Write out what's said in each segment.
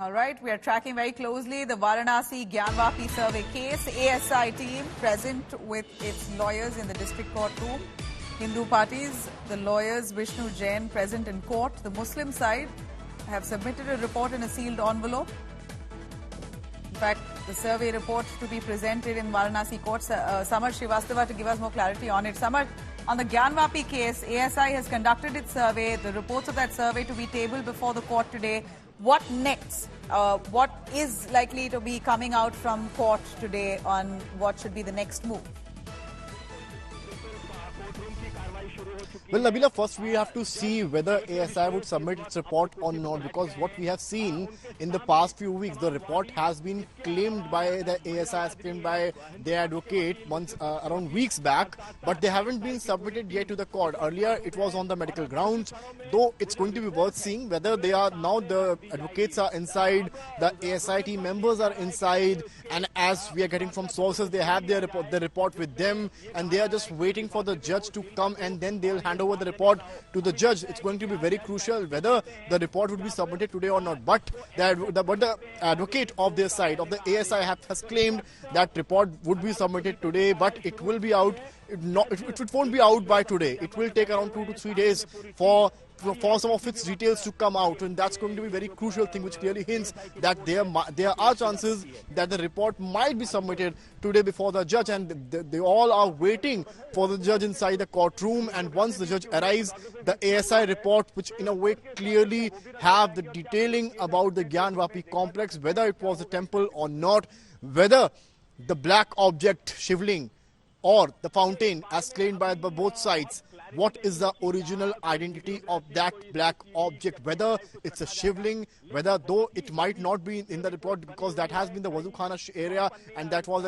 All right, we are tracking very closely the Varanasi Gyanvapi survey case. ASI team present with its lawyers in the district court room. Hindu parties, the lawyers Vishnu Jain present in court. The Muslim side have submitted a report in a sealed envelope. In fact, the survey report to be presented in Varanasi court. Samar Srivastava to give us more clarity on it. Samar, on the Gyanvapi case, ASI has conducted its survey. The reports of that survey to be tabled before the court today. What next? What is likely to be coming out from court today on what should be the next move? Well, Nabila, first we have to see whether ASI would submit its report or not, because what we have seen in the past few weeks, the report has been claimed by the ASI, has claimed by their advocate months, around weeks back, but they haven't been submitted yet to the court. Earlier, it was on the medical grounds, though it's going to be worth seeing whether they are now the advocates are inside, the ASI team members are inside, and as we are getting from sources, they have their report with them, and they are just waiting for the judge to come, and then they'll hand over the report to the judge. It's going to be very crucial whether the report would be submitted today or not. But the advocate of their side, of the ASI, has claimed that report would be submitted today, but it will be out. It won't be out by today. It will take around 2 to 3 days for some of its details to come out, and that's going to be a very crucial thing, which clearly hints that there are chances that the report might be submitted today before the judge, and they all are waiting for the judge inside the courtroom. And once the judge arrives, the ASI report, which in a way clearly have the detailing about the Gyanvapi complex, whether it was a temple or not, whether the black object shivling or the fountain as claimed by both sides, what is the original identity of that black object, whether it's a shivling, whether though it might not be in the report because that has been the Wazukhana area and that was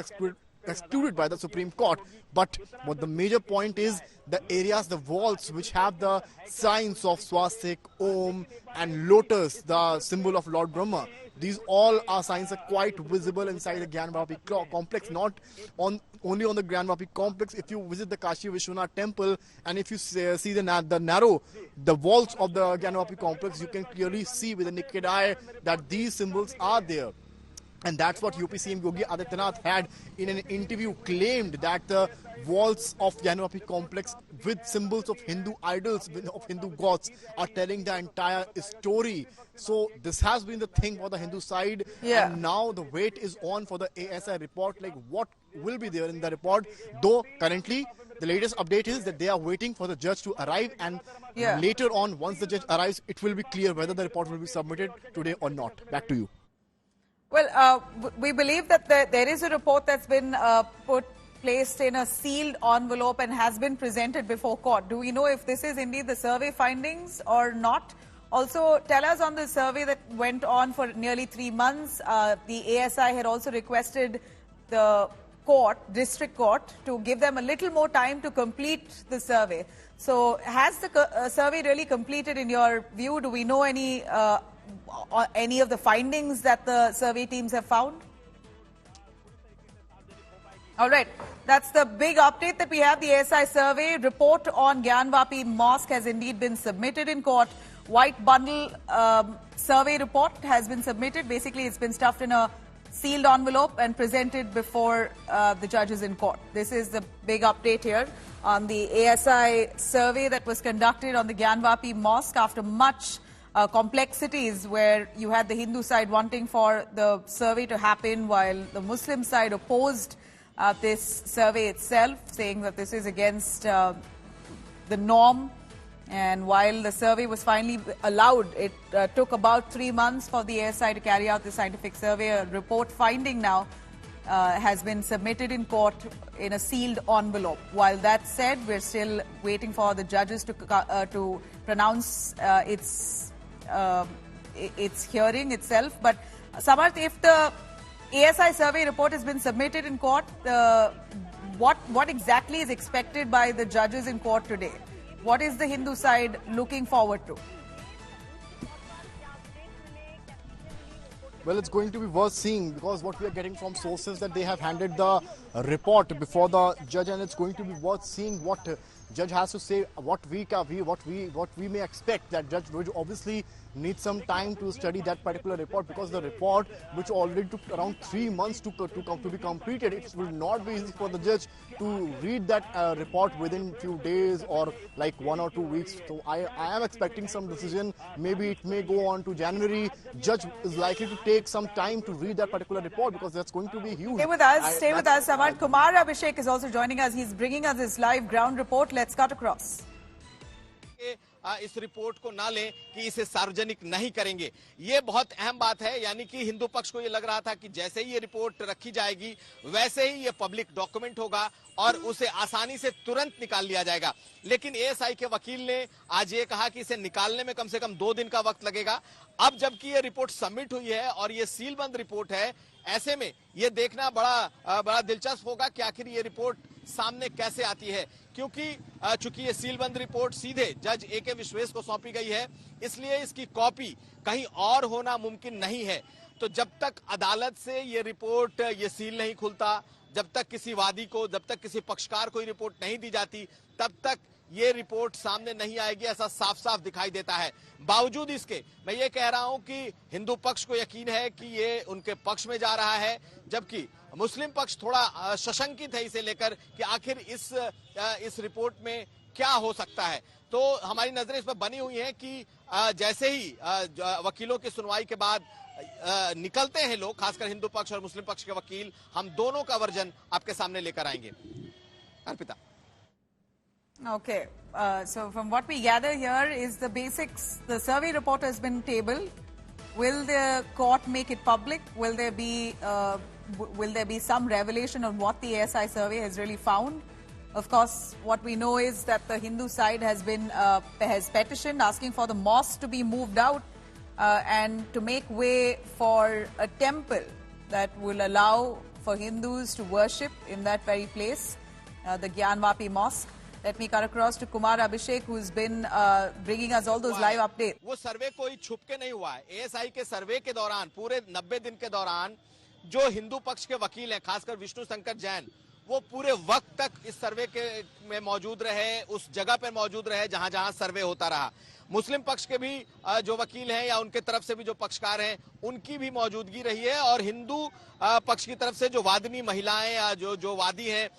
excluded by the Supreme Court. But what the major point is, the areas, the walls which have the signs of swastik, Om and lotus, the symbol of Lord Brahma, these all are signs are quite visible inside the Gyanvapi complex, not only on the Gyanvapi complex. If you visit the Kashi Vishwanath temple and if you see the walls of the Gyanvapi complex, you can clearly see with the naked eye that these symbols are there. And that's what UP CM Yogi Adityanath had in an interview claimed, that the walls of Gyanvapi complex with symbols of Hindu idols, of Hindu gods, are telling the entire story. So this has been the thing for the Hindu side, and now the wait is on for the ASI report, like what will be there in the report. Though currently the latest update is that they are waiting for the judge to arrive, and later on, once the judge arrives, it will be clear whether the report will be submitted today or not. Back to you. Well, we believe that there is a report that's been placed in a sealed envelope and has been presented before court. Do we know if this is indeed the survey findings or not? Also, tell us on the survey that went on for nearly 3 months. The ASI had also requested the district court, to give them a little more time to complete the survey. So has the survey really completed in your view? Do we know any of the findings that the survey teams have found? All right, that's the big update that we have. The ASI survey report on Gyanvapi Mosque has indeed been submitted in court. White bundle survey report has been submitted. Basically, it's been stuffed in a sealed envelope and presented before the judges in court. This is the big update here on the ASI survey that was conducted on the Gyanvapi Mosque after much complexities, where you had the Hindu side wanting for the survey to happen while the Muslim side opposed this survey itself, saying that this is against the norm. And while the survey was finally allowed, it took about 3 months for the ASI to carry out the scientific survey. A report finding now has been submitted in court in a sealed envelope. While that said, we're still waiting for the judges to pronounce its hearing itself. But Samarth, if the ASI survey report has been submitted in court, what exactly is expected by the judges in court today? What is the Hindu side looking forward to? Well, it's going to be worth seeing, because what we are getting from sources that they have handed the report before the judge, and it's going to be worth seeing what judge has to say what we may expect. That judge would obviously need some time to study that particular report, because the report, which already took around 3 months to be completed, it will not be easy for the judge to read that report within few days or like 1 or 2 weeks. So I am expecting some decision. Maybe it may go on to January. Judge is likely to take some time to read that particular report, because that's going to be huge. Stay with us. Samad Kumar Abhishek is also joining us. He's bringing us his live ground report. Let's cut across. इस report को ना लें कि इसे सार्वजनिक नहीं करेंगे, ये बहुत अहम बात है। यानी कि हिंदू पक्ष को ये लग रहा था कि जैसे ही ये रिपोर्ट रखी जाएगी वैसे ही ये पब्लिक डॉक्यूमेंट होगा और उसे आसानी से तुरंत निकाल लिया जाएगा। लेकिन एएसआई के वकील ने आज ये कहा कि इसे निकालने में कम से कम 2 दिन का वक्त लगेगा। अब जबकि ये रिपोर्ट सबमिट हुई है और ये सीलबंद रिपोर्ट है, ऐसे में ये देखना बड़ा दिलचस्प होगा कि आखिर ये रिपोर्ट सामने कैसे आती है, क्योंकि चूंकि ये सीलबंद रिपोर्ट सीधे जज ए.के. विश्वेश को सौंपी गई है, इसलिए इसकी कॉपी कहीं और होना मुमकिन नहीं है। तो जब तक अदालत से ये रिपोर्ट, ये सील नहीं खुलता, जब तक किसी वादी को, जब तक किसी पक्षकार को ये रिपोर्ट नहीं दी जाती, तब तक ये रिपोर्ट सामने नहीं आएगी, ऐसा साफ साफ दिखाई देता है। बावजूद इसके मैं ये कह रहा हूं कि हिंदू पक्ष को यकीन है कि ये उनके पक्ष में जा रहा है, जबकि मुस्लिम पक्ष थोड़ा सशंकित है इसे लेकर कि आखिर इस रिपोर्ट में क्या हो सकता है। तो हमारी नजरें इस पर बनी हुई हैं कि जैसे ही वकीलों की सुनवाई के बाद निकलते हैं लोग, खासकर हिंदू पक्ष और मुस्लिम पक्ष के वकील, हम दोनों का वर्जन आपके सामने लेकर आएंगे। Arpita. Okay, so from what we gather here is the basics. The survey report has been tabled. Will the court make it public? Will there be some revelation on what the ASI survey has really found? Of course, what we know is that the Hindu side has petitioned, asking for the mosque to be moved out and to make way for a temple that will allow for Hindus to worship in that very place, the Gyanvapi mosque. Let me cut across to Kumar Abhishek, who's been bringing us all those live updates. वो सर्वे कोई छुप के नहीं हुआ है। ASI के सर्वे के दौरान, पूरे 90 दिन के दौरान, जो हिंदू पक्ष के वकील हैं, खासकर विष्णु शंकर जैन, वो पूरे वक्त तक इस सर्वे में मौजूद रहे, उस जगह पर मौजूद रहे जहां जहां सर्वे होता रहा। मुस्लिम पक्ष के भी जो वकील हैं या उनके तरफ से भी जो पक्षकार हैं, उनकी भी मौजूदगी रही है। और हिंदू पक्ष की तरफ से जो वादिनी महिलाएं या जो वादी हैं,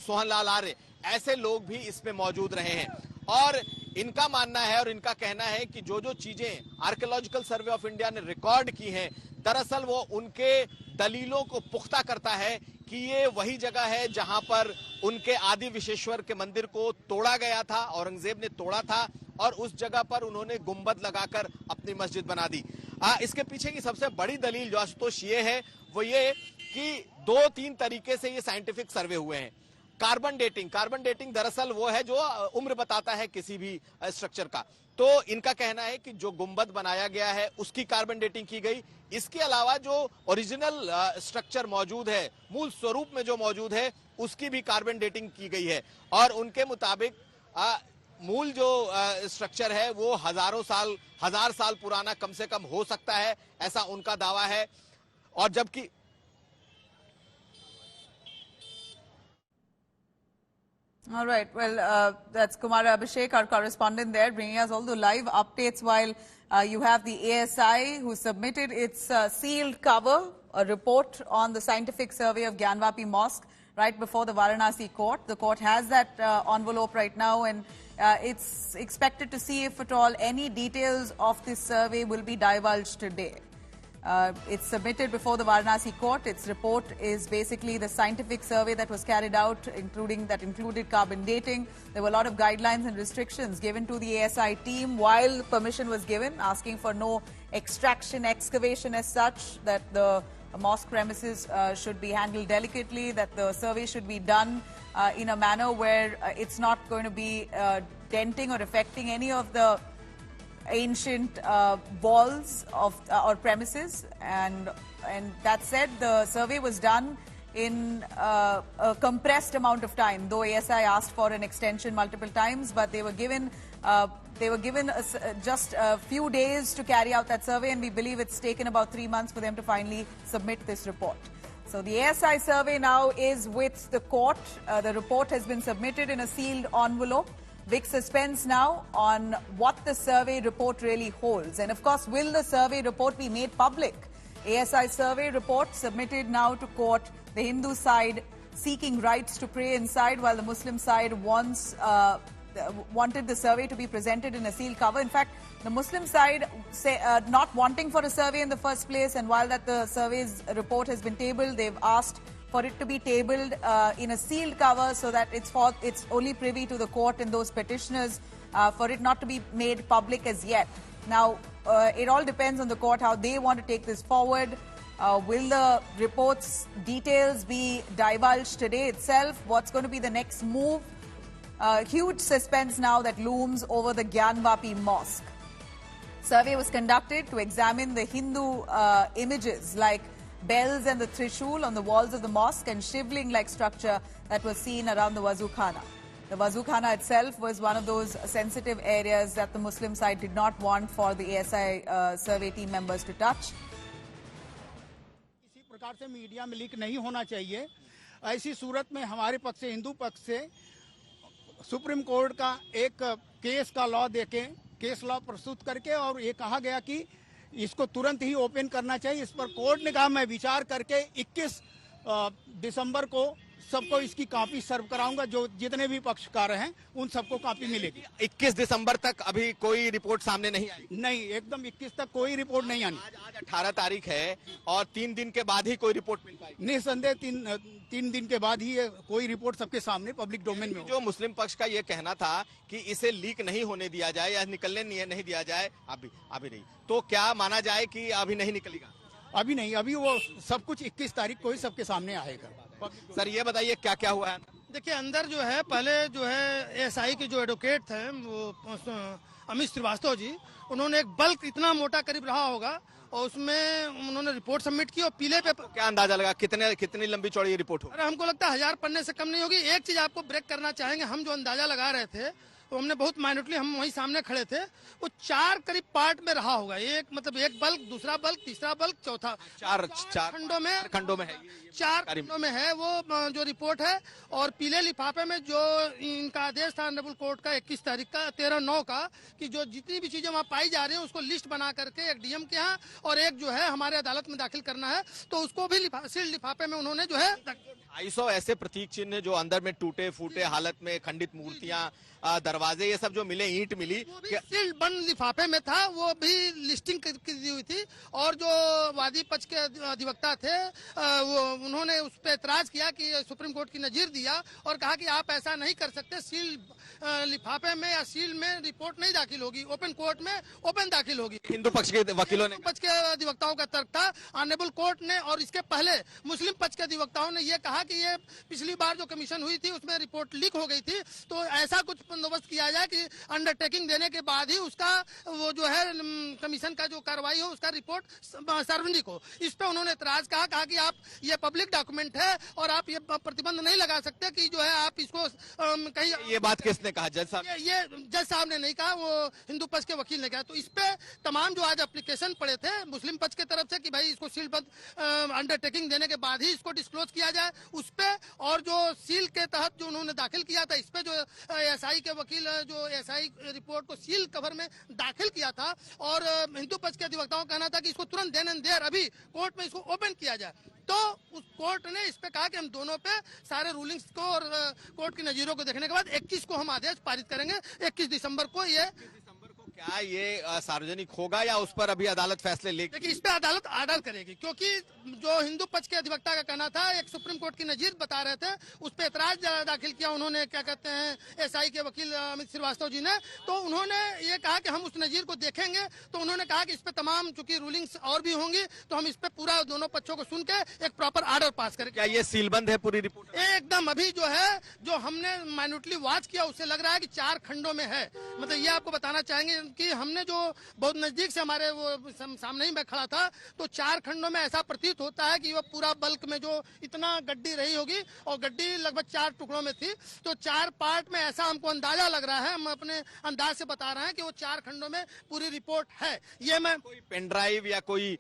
सोहन लाल आर्य, ऐसे लोग भी इसमें मौजूद रहे हैं। और इनका मानना है और इनका कहना है कि जो चीजें आर्कियोलॉजिकल सर्वे ऑफ इंडिया ने रिकॉर्ड की हैं, दरअसल वो उनके दलीलों को पुख्ता करता है कि ये वही जगह है जहां पर उनके आदि विशेश्वर के मंदिर को तोड़ा गया था, औरंगजेब ने तोड़ा था, और उस जगह पर उन्होंने गुंबद लगाकर अपनी मस्जिद बना दी। इसके पीछे की सबसे बड़ी दलील जो आशुतोष ये है, वो ये कि 2-3 तरीके से ये साइंटिफिक सर्वे हुए हैं। कार्बन डेटिंग दरअसल वो है जो उम्र बताता है किसी भी स्ट्रक्चर का। तो इनका कहना है कि जो गुंबद बनाया गया है उसकी कार्बन डेटिंग की गई। इसके अलावा जो ओरिजिनल स्ट्रक्चर मौजूद है, मूल स्वरूप में जो मौजूद है, उसकी भी कार्बन डेटिंग की गई है। और उनके मुताबिक मूल जो स्ट्रक्चर है वो 1000 साल पुराना कम से कम हो सकता है, ऐसा उनका दावा है। और जबकि all right, well, that's Kumar Abhishek, our correspondent there, bringing us all the live updates while you have the ASI who submitted its sealed cover, a report on the scientific survey of Gyanvapi Mosque right before the Varanasi court. The court has that envelope right now, and it's expected to see if at all any details of this survey will be divulged today. It's submitted before the Varanasi court. Its report is basically the scientific survey that was carried out, included carbon dating. There were a lot of guidelines and restrictions given to the ASI team while permission was given, asking for no extraction, excavation as such, that the mosque premises should be handled delicately, that the survey should be done in a manner where it's not going to be denting or affecting any of the ancient walls of or premises, and that said, the survey was done in a compressed amount of time, though ASI asked for an extension multiple times, but they were given just a few days to carry out that survey, and we believe it's taken about 3 months for them to finally submit this report. So the ASI survey now is with the court. The report has been submitted in a sealed envelope. Big suspense now on what the survey report really holds. And of course, will the survey report be made public? ASI survey report submitted now to court. The Hindu side seeking rights to pray inside, while the Muslim side wanted the survey to be presented in a sealed cover. In fact, the Muslim side not wanting for a survey in the first place, and while that the survey's report has been tabled, they've asked for it to be tabled in a sealed cover so that it's only privy to the court and those petitioners, for it not to be made public as yet. Now, it all depends on the court how they want to take this forward. Will the report's details be divulged today itself? What's going to be the next move? Huge suspense now that looms over the Gyanvapi mosque. Survey was conducted to examine the Hindu images like bells and the trishul on the walls of the mosque and shivling-like structure that was seen around the Wazukhana. The Wazukhana itself was one of those sensitive areas that the Muslim side did not want for the ASI survey team members to touch. इसी प्रकार से media में leak नहीं होना चाहिए। ऐसी सूरत में हमारे पक्ष से, हिंदू पक्ष से सुप्रीम कोर्ट का एक केस का लॉ देके, केस लॉ प्रस्तुत करके, और ये कहा गया कि इसको तुरंत ही ओपन करना चाहिए। इस पर कोर्ट ने कहा मैं विचार करके 21 दिसंबर को सबको इसकी कॉपी सर्व कराऊंगा। जो जितने भी पक्षकार हैं उन सबको कॉपी मिलेगी। 21 दिसंबर तक अभी कोई रिपोर्ट सामने नहीं आई? नहीं, एकदम 21 तक कोई रिपोर्ट नहीं आनी। आज 18 तारीख है और 3 दिन के बाद ही कोई रिपोर्ट मिल पाएगी? निसंदेह 3 दिन के बाद ही कोई रिपोर्ट सबके सामने पब्लिक डोमेन में। जो मुस्लिम पक्ष का ये कहना था कि इसे लीक नहीं होने दिया जाए या निकलने नहीं दिया जाए, अभी नहीं, तो क्या माना जाए कि अभी नहीं निकलेगा? अभी नहीं, अभी वो सब कुछ 21 तारीख को ही सबके सामने आएगा। सर ये बताइए क्या क्या हुआ है? देखिए, अंदर जो है पहले जो है ASI के जो एडवोकेट थे वो अमित श्रीवास्तव जी, उन्होंने एक बल्क इतना मोटा करीब रहा होगा और उसमें उन्होंने रिपोर्ट सबमिट की और पीले पेपर। क्या अंदाजा लगा कितनी लंबी चौड़ी रिपोर्ट हो? अरे हमको लगता है 1000 पन्ने से कम नहीं होगी। एक चीज आपको ब्रेक करना चाहेंगे, हम जो अंदाजा लगा रहे थे तो हमने बहुत माइन्यूटली, हम वहीं सामने खड़े थे, वो 4 करीब पार्ट में रहा होगा। एक मतलब एक बल्क, दूसरा बल्क, तीसरा बल्क, चौथा, चार खंडों में है। 4 खंडों में है वो जो रिपोर्ट है। और पीले लिफाफे में जो इनका आदेश था ऑनरेबल कोर्ट का 21 तारीख का 13/9 का, कि जो जितनी भी चीजें वहाँ पाई जा रही हैं उसको लिस्ट बना करके एक डीएम के यहाँ और एक जो है हमारे अदालत में दाखिल करना है, तो उसको भी सील्ड लिफाफे में उन्होंने जो है 250 ऐसे प्रतीक चिन्ह जो अंदर में टूटे फूटे हालत में, खंडित मूर्तियां, दरवाजे, ये सब जो मिले, ईंट मिली, सील्ड बंद लिफाफे में था, वो भी लिस्टिंग की दी हुई थी। और जो वादी पक्ष के अधिवक्ता थे वो उन्होंने उस पर एतराज किया कि सुप्रीम कोर्ट की नजीर दिया और कहा कि आप ऐसा नहीं कर सकते, सील्ड लिफाफे में या सील में रिपोर्ट नहीं दाखिल होगी, ओपन कोर्ट में ओपन दाखिल होगी। हिंदू पक्ष के वकीलों ने, पक्ष के अधिवक्ताओं का तर्क था। ऑनरेबल कोर्ट ने और इसके पहले मुस्लिम पक्ष के अधिवक्ताओं ने ये कहा कि ये पिछली बार जो कमीशन हुई थी उसमें रिपोर्ट लीक हो गई थी, तो ऐसा कुछ बंदोबस्त किया जाए कि अंडरटेकिंग देने के बाद ही उसका वो जो है कमीशन का जो कार्रवाई हो उसका रिपोर्ट सार्वजनिक हो। इस पे उन्होंने एतराज कहा कि आप ये पब्लिक डॉक्यूमेंट है और आप ये प्रतिबंध नहीं लगा सकते कि जो है आप इसको कहीं। ये बात किसने कहा? जज साहब? ये जज साहब ने नहीं कहा, वो हिंदू पक्ष के वकील ने कहा। तो इस पे तमाम जो आज एप्लीकेशन पड़े थे मुस्लिम पक्ष की तरफ से कि भाई इसको सीलबंद अंडरटेकिंग देने के बाद ही इसको डिस्क्लोज किया जाए, उस पे, और जो सील के तहत जो उन्होंने दाखिल किया था इस पे जो ASI के वकील जो ASI रिपोर्ट को सील कवर में दाखिल किया था, और हिंदू पक्ष के अधिवक्ताओं का कहना था कि इसको तुरंत देन एंड देयर अभी कोर्ट में इसको ओपन किया जाए। तो उस कोर्ट ने इस पे कहा कि हम दोनों पे सारे रूलिंग्स को और कोर्ट की नजीरों को देखने के बाद 21 को हम आदेश पारित करेंगे। 21 दिसंबर को ये क्या ये सार्वजनिक होगा या उस पर अभी अदालत फैसले लेगी? देखिए, इस पे अदालत आर्डर करेगी, क्योंकि जो हिंदू पक्ष के अधिवक्ता का कहना था, एक सुप्रीम कोर्ट की नजीर बता रहे थे, उस पे एतराज दाखिल किया उन्होंने, क्या कहते हैं ASI के वकील अमित श्रीवास्तव जी ने। तो उन्होंने ये कहा कि हम उस नजीर को देखेंगे। तो उन्होंने कहा कि इस पे तमाम चूंकि रूलिंग्स और भी होंगी तो हम इस पे पूरा दोनों पक्षों को सुन के एक प्रॉपर आर्डर पास करेंगे। क्या ये सीलबंद है पूरी रिपोर्ट? एकदम, अभी जो है जो हमने माइन्यूटली वॉच किया उससे लग रहा है कि 4 खंडों में है। मतलब ये आपको बताना चाहेंगे कि हमने जो बहुत नजदीक से हमारे वो सामने ही मैं खड़ा था, तो 4 खंडों में ऐसा प्रतीत होता है कि वो पूरा बल्क में जो इतना गड्डी रही होगी, और गड्डी लगभग 4 टुकड़ों में थी, तो 4 पार्ट में ऐसा हमको अंदाजा लग रहा है। हम अपने अंदाज से बता रहे हैं कि वो 4 खंडों में पूरी रिपोर्ट है। ये मैं कोई पेन ड्राइव या कोई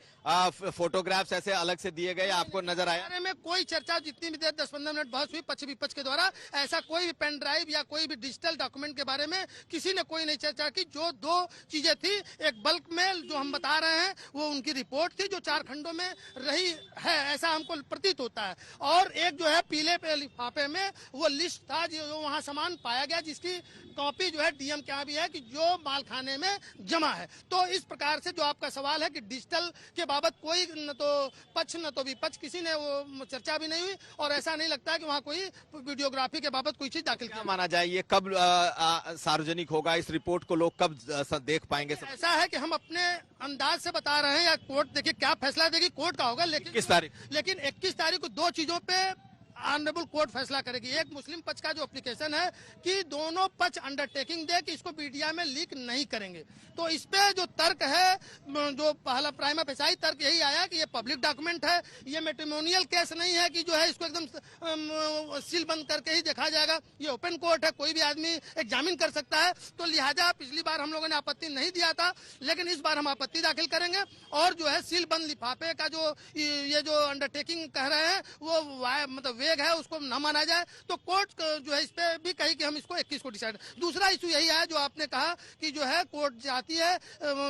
फोटोग्राफ्स ऐसे अलग से दिए गए आपको नजर आया? बारे में कोई चर्चा, जितनी भी देर 10-15 मिनट बहस हुई पक्ष विपक्ष के द्वारा, ऐसा कोई भी पेन ड्राइव या कोई भी डिजिटल डॉक्यूमेंट के बारे में किसी ने कोई नहीं चर्चा की। जो 2 चीजें थी, एक बल्क में जो हम बता रहे हैं वो उनकी रिपोर्ट थी, जो 4 खंडों में रही है, ऐसा हमको प्रतीत होता है। और एक जो है पीले पे लिफाफे में वो लिस्ट था जो वहाँ सामान पाया गया, जिसकी कॉपी जो है डीएम के यहाँ भी है कि जो मालखाने में जमा है। तो इस प्रकार से जो आपका सवाल है कि डिजिटल के बाबत कोई न तो पक्ष न तो विपक्ष, किसी ने वो चर्चा भी नहीं हुई, और ऐसा नहीं लगता है कि वहाँ कोई वीडियोग्राफी के बाबत कोई चीज दाखिल की माना जाए। ये कब सार्वजनिक होगा? इस रिपोर्ट को लोग कब देख पाएंगे? ऐसा है कि हम अपने अंदाज से बता रहे हैं, या कोर्ट देखिए क्या फैसला देगी, कोर्ट का होगा। लेकिन 21 तारीख, लेकिन 21 तारीख को 2 चीजों पे ऑनरेबल कोर्ट फैसला करेगी। एक, मुस्लिम पक्ष का जो एप्लीकेशन है कि दोनों पक्ष अंडरटेकिंग दे कि इसको मीडिया में लीक नहीं करेंगे। तो इस पे जो तर्क है, जो पहला प्राइमा फेसाई तर्क यही आया कि ये पब्लिक डॉक्यूमेंट है, ये मैट्रिमोनियल केस नहीं है कि जो है इसको एकदम सील बंद करके ही देखा जाएगा। ये ओपन कोर्ट है, कोई भी आदमी एग्जामिन कर सकता है। तो लिहाजा पिछली बार हम लोगों ने आपत्ति नहीं दिया था, लेकिन इस बार हम आपत्ति दाखिल करेंगे। और जो है सील बंद लिफाफे का जो ये जो अंडरटेकिंग कह रहे हैं वो मतलब है, उसको न माना जाए। तो कोर्ट जो है इस पे भी कही कि हम इसको 21 को डिसाइड। दूसरा इशू यही है जो आपने कहा कि जो है कोर्ट चाहती है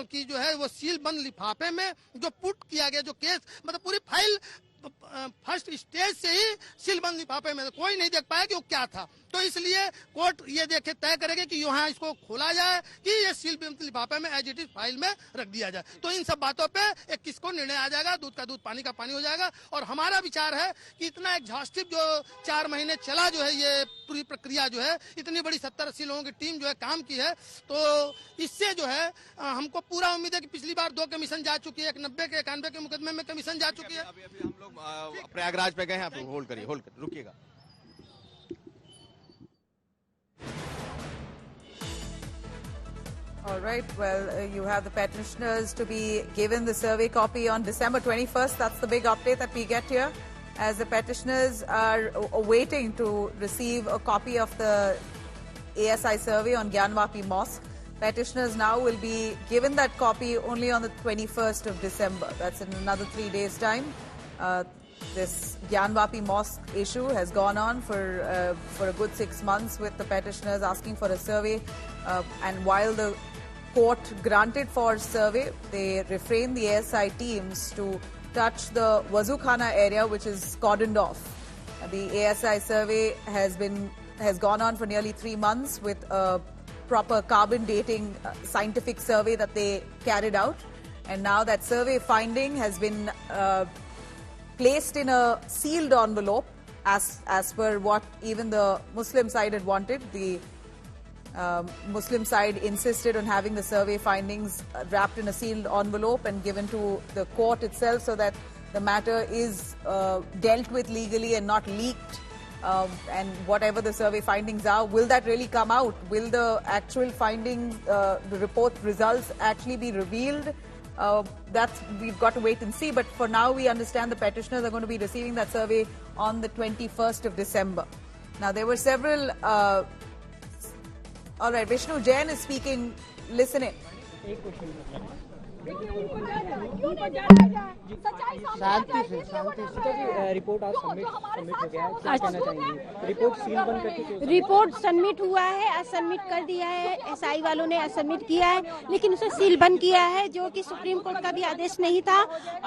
कि जो है वो सील बंद लिफाफे में जो पुट किया गया जो केस, मतलब पूरी फाइल फर्स्ट स्टेज से ही सीलबंद लिफाफे में कोई नहीं देख पाया कि वो क्या था। तो इसलिए कोर्ट ये देखे तय करेगी कि यहाँ इसको खोला जाए कि ये सीलबंद लिफाफे में एज इट इज फाइल में रख दिया जाए। तो इन सब बातों पे एक किसको निर्णय आ जाएगा, दूध का दूध पानी का पानी हो जाएगा। और हमारा विचार है कि इतना एग्जॉस्टिव जो 4 महीने चला जो है ये पूरी प्रक्रिया जो है, इतनी बड़ी 70-80 लोगों की टीम जो है काम की है, तो इससे जो है हमको पूरा उम्मीद है कि पिछली बार 2 कमीशन जा चुकी है, एक 90 के 91 के मुकदमे में कमीशन जा चुकी है। अभी हम लोग प्रयागराज पे गए हैं, आप होल्ड करिए, रुकिएगा। All right. Well, you have the petitioners to be given the survey copy on December 21st. That's the big update that we get here, as the petitioners are waiting to receive a copy of the ASI survey on Gyanvapi Mosque. Petitioners now will be given that copy only on the 21st of December. That's in another 3 days' time. This Gyanvapi Mosque issue has gone on for a good 6 months, with the petitioners asking for a survey. And while the court granted for survey, they refrained the ASI teams to touch the Wazukhana area, which is cordoned off. The ASI survey has gone on for nearly 3 months, with a proper carbon dating scientific survey that they carried out. And now that survey finding has been placed in a sealed envelope, as per what even the Muslim side had wanted. The Muslim side insisted on having the survey findings wrapped in a sealed envelope and given to the court itself, so that the matter is dealt with legally and not leaked. And whatever the survey findings are, will that really come out? Will the actual findings, the report results actually be revealed? We've got to wait and see. But for now, we understand the petitioners are going to be receiving that survey on the 21st of December. Now, there were several... all right, Vishnu Jain is speaking. Listen in. Report आज submit हो गया है, क्या कहना चाहेंगे? Report seal बंद करके report submit हुआ है, आज सबमिट कर दिया है, एसआई वालों ने आज सबमिट किया है, लेकिन उसे सील बंद किया है, जो कि सुप्रीम कोर्ट का भी आदेश नहीं था।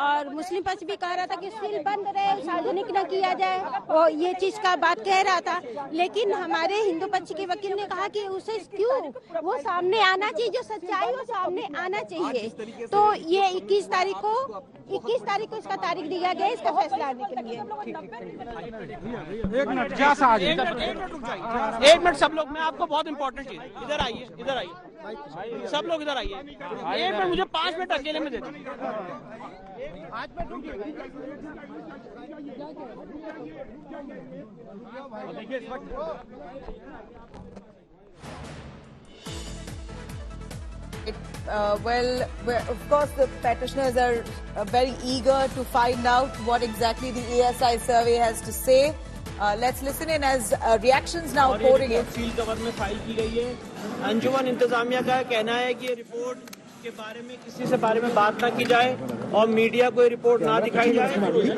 और मुस्लिम पक्ष भी कह रहा था कि सील बंद रहे, सार्वजनिक न किया जाए, और ये चीज का बात कह रहा था। लेकिन हमारे हिंदू पक्ष के वकील ने कहा कि उसे क्यों, वो सामने आना चाहिए, जो सच्चाई वो सामने आना चाहिए। तो ये 21 तारीख को इसका तारीख दिया गया है इसका फैसला आने के लिए। एक मिनट सब लोग, मैं आपको बहुत इंपॉर्टेंट चीज, इधर आइए सब लोग इधर आइए। एक मिनट, मुझे 5 मिनट अकेले में दे दो। देखिए इस वक्त Of course, the petitioners are very eager to find out what exactly the ASI survey has to say. Let's listen in as reactions now pouring in. Seal cover में फाइल की गई है। अंजुमन इंतजामिया का कहना है कि ये रिपोर्ट के बारे में किसी से बारे में बात ना की जाए और मीडिया को ये रिपोर्ट ना दिखाई जाए।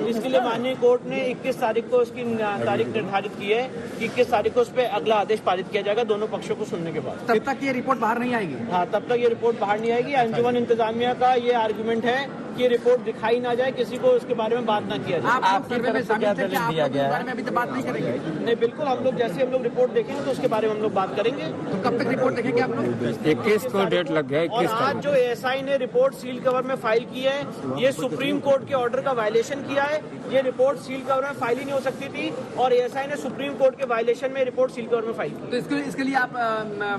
इसके लिए माननीय कोर्ट ने 21 तारीख को उसकी तारीख निर्धारित की है कि 21 तारीख को उस पर अगला आदेश पारित किया जाएगा दोनों पक्षों को सुनने के बाद। तब तक ये रिपोर्ट बाहर नहीं आएगी? हाँ, तब तक ये रिपोर्ट बाहर नहीं आएगी। अंजुमन इंतजामिया का ये आर्गुमेंट है कि ये रिपोर्ट दिखाई ना जाए, किसी को उसके बारे में बात ना किया जाए। आप सर्वे में शामिल थे कि आप लोग इस बारे में अभी तो बात नहीं करेंगे? नहीं, बिल्कुल, हम लोग जैसे हम लोग रिपोर्ट देखेंगे तो उसके बारे में हम लोग बात करेंगे। तो कब तक रिपोर्ट देखेंगे आप लोग? 21 को डेट लग गया। और आज जो ASI ने रिपोर्ट सील कवर में फाइल की है, ये सुप्रीम कोर्ट के ऑर्डर का वायलेशन किया है। ये रिपोर्ट सील कवर में फाइल ही नहीं हो सकती थी और ASI ने सुप्रीम कोर्ट के वायलेशन में रिपोर्ट सील कवर में फाइल की। तो इसके लिए आप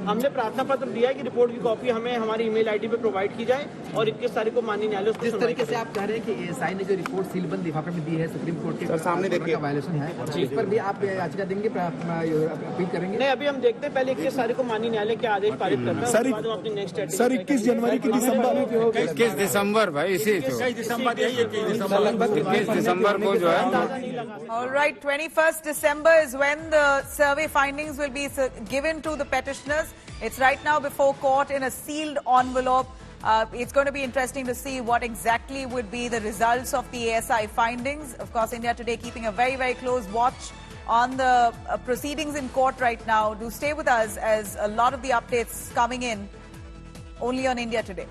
हमने प्रार्थना पत्र दिया है कि रिपोर्ट की कॉपी हमें हमारी ईमेल ID पे प्रोवाइड की जाए और 21 तारीख को माननीय न्यायालय जिस तरीके से आप कह रहे हैं कि ASI ने जो रिपोर्ट सीलबंद लिफाफे में दी है सुप्रीम कोर्ट के सामने देखिए वायलेशन है, इस पर भी आप याचिका देंगे, अपील करेंगे? नहीं, अभी हम देखते हैं, पहले 21 तारीख को माननीय न्यायालय के आदेश पारित करता है। सर 21 जनवरी की 21 दिसंबर भाई, इसी 21 दिसंबर को जो है। All right, 21st December is when the survey findings will be given to the petitioners. It's right now before court in a sealed envelope. It's going to be interesting to see what exactly would be the results of the ASI findings. Of course, India Today keeping a very, very close watch on the proceedings in court right now. Do stay with us as a lot of the updates coming in only on India Today.